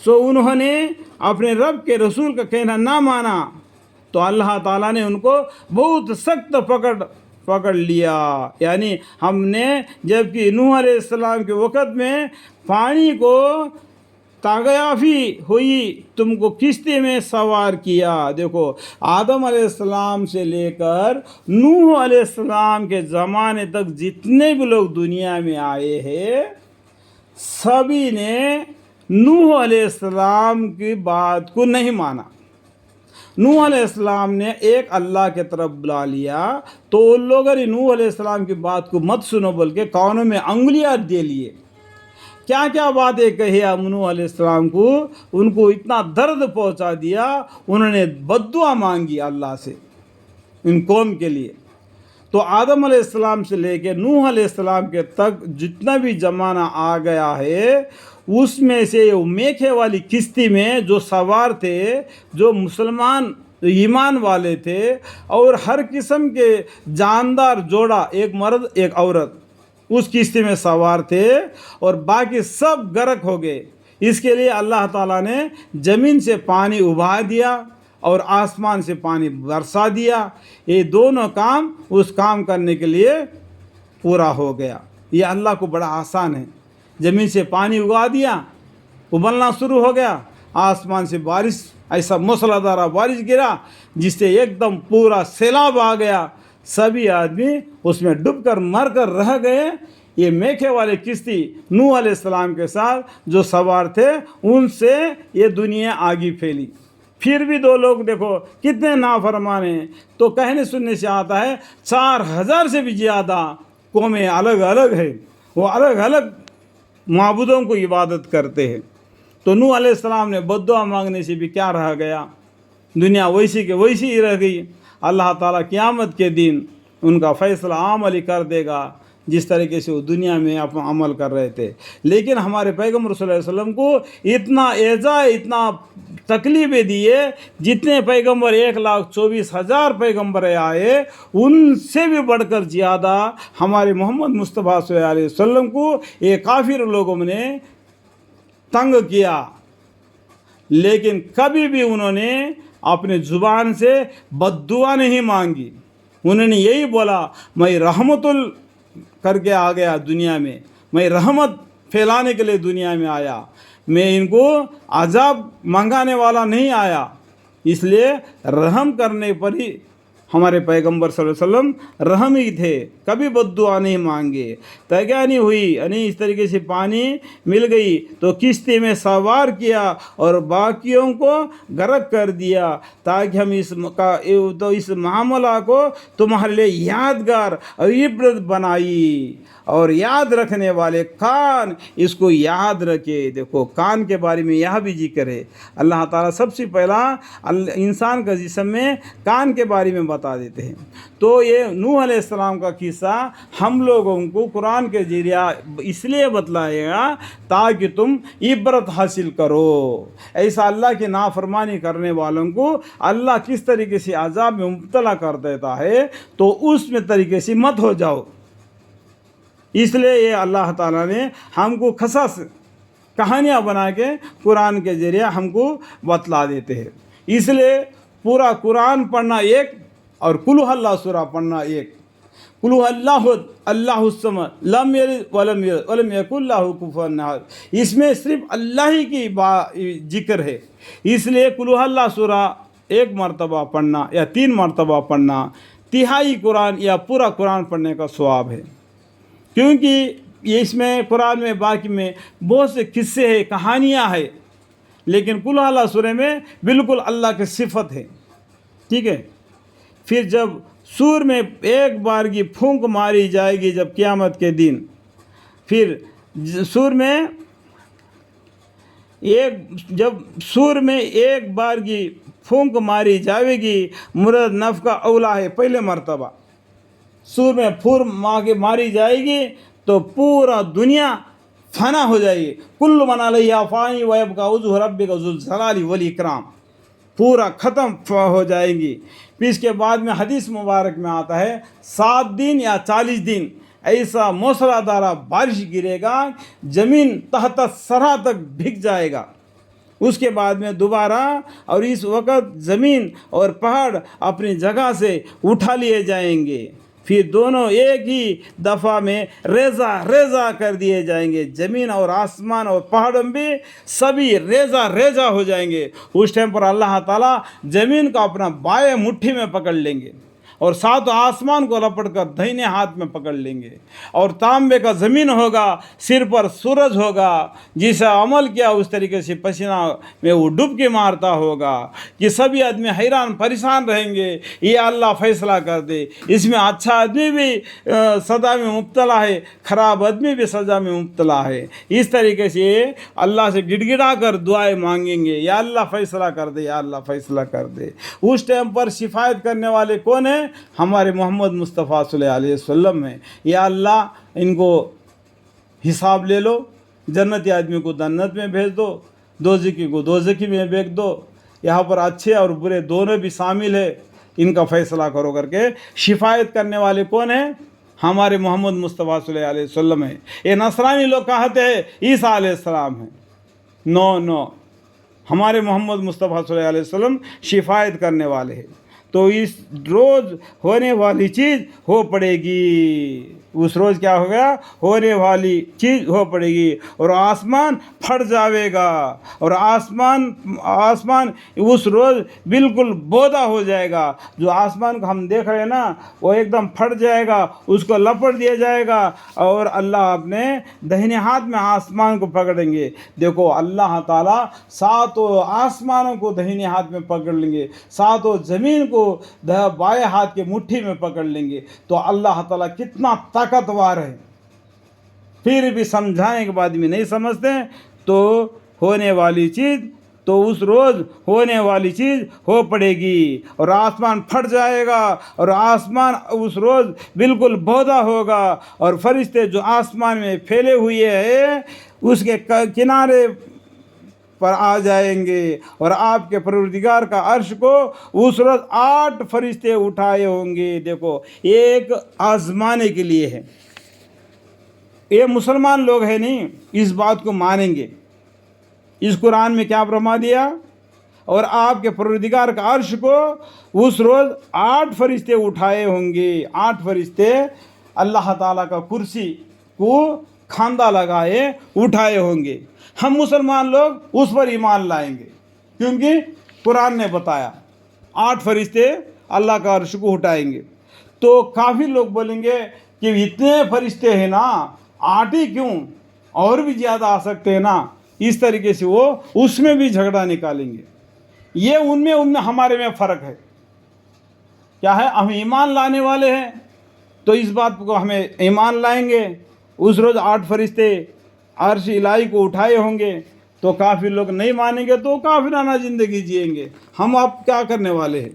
سو انہوں نے اپنے رب کے رسول کا کہنا نہ مانا تو اللہ تعالیٰ نے ان کو بہت سخت پکڑ لیا. یعنی ہم نے جب کہ نوح علیہ السلام کے وقت میں پانی کو تاغیافی ہوئی تم کو کشتی میں سوار کیا. دیکھو آدم علیہ السلام سے لے کر نوح علیہ السلام کے زمانے تک جتنے بھی لوگ دنیا میں آئے ہیں سبھی نے نوح علیہ السلام کی بات کو نہیں مانا. نوح علیہ السلام نے ایک اللہ کے طرف بلا لیا تو ان لوگوں نے نوح علیہ السلام کی بات کو مت سنو بول کے کانوں میں انگلیاں دے لیے. کیا کیا باتیں کہی نوح علیہ السلام کو، ان کو اتنا درد پہنچا دیا. انہوں نے بد دعا مانگی اللہ سے ان قوم کے لیے. تو آدم علیہ السلام سے لے کے نوح علیہ السلام کے تک جتنا بھی زمانہ آ گیا ہے اس میں سے میکھے والی کشتی میں جو سوار تھے، جو مسلمان ایمان والے تھے اور ہر قسم کے جاندار جوڑا، ایک مرد ایک عورت اس کشتی میں سوار تھے اور باقی سب غرق ہو گئے. اس کے لیے اللہ تعالیٰ نے زمین سے پانی ابھا دیا اور آسمان سے پانی برسا دیا. یہ دونوں کام اس کام کرنے کے لیے پورا ہو گیا. یہ اللہ کو بڑا آسان ہے. زمین سے پانی اگا دیا، ابلنا شروع ہو گیا. آسمان سے بارش، ایسا موسلادھار بارش گرا جس سے ایک دم پورا سیلاب آ گیا. سبھی آدمی اس میں ڈوب کر مر کر رہ گئے. یہ میکھے والے کشتی نوح علیہ السلام کے ساتھ جو سوار تھے ان سے یہ دنیا آگے پھیلی. پھر بھی دو لوگ دیکھو کتنے نافرمان ہیں. تو کہنے سننے سے آتا ہے 4000 سے بھی زیادہ قومیں الگ الگ ہے، وہ الگ الگ معبودوں کو عبادت کرتے ہیں. تو نوح علیہ السلام نے بد دعا مانگنے سے بھی کیا رہ گیا، دنیا ویسی کہ ویسی ہی رہ گئی. اللہ تعالیٰ قیامت کے دن ان کا فیصلہ عملی کر دے گا جس طریقے سے وہ دنیا میں اپنا عمل کر رہے تھے. لیکن ہمارے پیغمبر صلی اللہ علیہ وسلم کو اتنا ایذا، اتنا تکلیفیں دیے. جتنے پیغمبر 1,24,000 پیغمبر آئے ان سے بھی بڑھ کر زیادہ ہمارے محمد مصطفیٰ صلی اللہ علیہ وسلم کو یہ کافر لوگوں نے تنگ کیا. لیکن کبھی بھی انہوں نے اپنے زبان سے بد دعا نہیں مانگی. انہوں نے یہی بولا میں رحمت کر کے آ گیا دنیا میں رحمت پھیلانے کے لیے دنیا میں آیا، میں ان کو عذاب منگانے والا نہیں آیا. اس لیے رحم کرنے پر ہی ہمارے پیغمبر صلی اللہ علیہ وسلم رحم ہی تھے، کبھی بد دعا نہیں مانگے. تیگانی ہوئی یعنی اس طریقے سے پانی مل گئی تو کشتی میں سوار کیا اور باقیوں کو غرق کر دیا تاکہ ہم اس معاملہ کو تمہارے لیے یادگار اور عبرت بنائی اور یاد رکھنے والے کان اس کو یاد رکھے. دیکھو کان کے بارے میں یہ بھی ذکر ہے. اللہ تعالیٰ سب سے پہلا انسان کا جسم میں کان کے بارے میں بتا دیتے ہیں. تو یہ نوح علیہ السلام کا قصہ ہم لوگوں کو قرآن کے ذریعہ اس لیے بتلائے گا تاکہ تم عبرت حاصل کرو. ایسا اللہ کی نافرمانی کرنے والوں کو اللہ کس طریقے سے عذاب میں مبتلا کر دیتا ہے تو اس میں طریقے سے مت ہو جاؤ. اس لیے یہ اللہ تعالیٰ نے ہم کو قصص کہانیاں بنا کے قرآن کے ذریعے ہم کو بتلا دیتے ہیں. اس لیے پورا قرآن پڑھنا ایک اور قل هو اللہ سورہ پڑھنا ایک. قل هو اللہ اللہ الصمد لم یلد ولم یولد ولم یکن لہ کفوا احد. اس میں صرف اللہ ہی کی ذکر ہے. اس لیے قل هو اللہ سورہ ایک مرتبہ پڑھنا یا 3 مرتبہ پڑھنا تہائی قرآن یا پورا قرآن پڑھنے کا ثواب ہے. کیونکہ اس میں قرآن میں باقی میں بہت سے قصے ہیں، کہانیاں ہیں، لیکن قل هو اللہ سورہ میں بالکل اللہ کی صفت ہے. ٹھیک ہے. پھر جب سور میں ایک بار کی پھونک ماری جائے گی جب قیامت کے دن، پھر سور میں ایک بار کی پھونک ماری جائے گی مرد نف کا اولا ہے. پہلے مرتبہ سور میں پھور ماری جائے گی تو پورا دنیا فنا ہو جائے گی. کل من علیہا فان ویبقی وجہ ربک ذو الجلال والاکرام. پورا ختم ہو جائیں گی. پھر اس کے بعد میں حدیث مبارک میں آتا ہے 7 دن یا 40 دن ایسا موسلادھار بارش گرے گا زمین تحت سرا تک بھگ جائے گا. اس کے بعد میں دوبارہ اور اس وقت زمین اور پہاڑ اپنی جگہ سے اٹھا لیے جائیں گے، پھر دونوں ایک ہی دفعہ میں ریزہ ریزہ کر دیے جائیں گے، زمین اور آسمان اور پہاڑ بھی سبھی ریزہ ریزہ ہو جائیں گے۔ اس ٹائم پر اللہ تعالیٰ زمین کو اپنا بائیں مٹھی میں پکڑ لیں گے اور ساتھ آسمان کو لپٹ کر دہنے ہاتھ میں پکڑ لیں گے، اور تانبے کا زمین ہوگا، سر پر سورج ہوگا، جسے عمل کیا اس طریقے سے پسینہ میں وہ ڈبکی مارتا ہوگا کہ سبھی آدمی حیران پریشان رہیں گے، یہ اللہ فیصلہ کر دے، اس میں اچھا آدمی بھی سزا میں مبتلا ہے، خراب آدمی بھی سزا میں مبتلا ہے۔ اس طریقے سے اللہ سے گڑ گڑا کر دعائیں مانگیں گے، یا اللہ فیصلہ کر دے، یا اللہ فیصلہ کر دے۔ اس ٹائم پر شفاعت کرنے والے کون ہیں؟ ہمارے محمد مصطفیٰ صلی اللہ علیہ وسلم ہیں۔ یا اللہ ان کو حساب لے لو، جنتی آدمی کو جنت میں بھیج دو، دوزخی کو دوزخی میں بھیج دو، یہاں پر اچھے اور برے دونوں بھی شامل ہے، ان کا فیصلہ کرو کر کے۔ شفاعت کرنے والے کون ہیں؟ ہمارے محمد مصطفیٰ صلی اللہ علیہ وسلم ہیں۔ یہ نصرانی لوگ کہتے ہیں عیسیٰ علیہ السلام ہیں، نو ہمارے محمد مصطفیٰ صلی اللہ علیہ وسلم شفاعت کرنے والے ہیں۔ تو اس روز ہونے والی چیز ہو پڑے گی، اس روز کیا ہو گیا؟ ہونے والی چیز ہو پڑے گی، اور آسمان پھٹ جاوے گا، اور آسمان اس روز بالکل بودا ہو جائے گا۔ جو آسمان کو ہم دیکھ رہے ہیں نا، وہ ایک دم پھٹ جائے گا، اس کو لپٹ دیا جائے گا، اور اللہ اپنے دہنے ہاتھ میں آسمان کو پکڑیں گے۔ دیکھو اللہ تعالیٰ ساتوں آسمانوں کو دہنے ہاتھ میں پکڑ لیں گے، ساتوں زمین کو بائیں ہاتھ کے مٹھی میں پکڑ لیں گے۔ تو اللہ تعالیٰ کتنا طاقتور ہے، پھر بھی سمجھانے کے بعد بھی نہیں سمجھتے۔ تو ہونے والی چیز، تو اس روز ہونے والی چیز ہو پڑے گی، اور آسمان پھٹ جائے گا، اور آسمان اس روز بالکل بودا ہوگا، اور فرشتے جو آسمان میں پھیلے ہوئے ہیں اس کے کنارے پر آ جائیں گے، اور آپ کے پروردگار کا عرش کو اس روز 8 فرشتے اٹھائے ہوں گے۔ دیکھو ایک آزمانے کے لیے ہے، یہ مسلمان لوگ ہیں نہیں اس بات کو مانیں گے۔ اس قرآن میں کیا فرما دیا؟ اور آپ کے پروردگار کا عرش کو اس روز 8 فرشتے اٹھائے ہوں گے۔ 8 فرشتے اللہ تعالیٰ کا کرسی کو کھاندہ لگائے اٹھائے ہوں گے۔ ہم مسلمان لوگ اس پر ایمان لائیں گے، کیونکہ قرآن نے بتایا 8 فرشتے اللہ کا عرش کو اٹھائیں گے۔ تو کافی لوگ بولیں گے کہ اتنے فرشتے ہیں نا، 8 ہی کیوں، اور بھی زیادہ آ سکتے ہیں نا۔ اس طریقے سے وہ اس میں بھی جھگڑا نکالیں گے۔ یہ ان میں ہمارے میں فرق ہے، کیا ہے؟ ہم ایمان لانے والے ہیں تو اس بات کو ہمیں ایمان لائیں گے، اس روز 8 فرشتے عرش الہی کو اٹھائے ہوں گے۔ تو کافی لوگ نہیں مانیں گے تو کافرانہ زندگی جئیں گے۔ ہم آپ کیا کرنے والے ہیں؟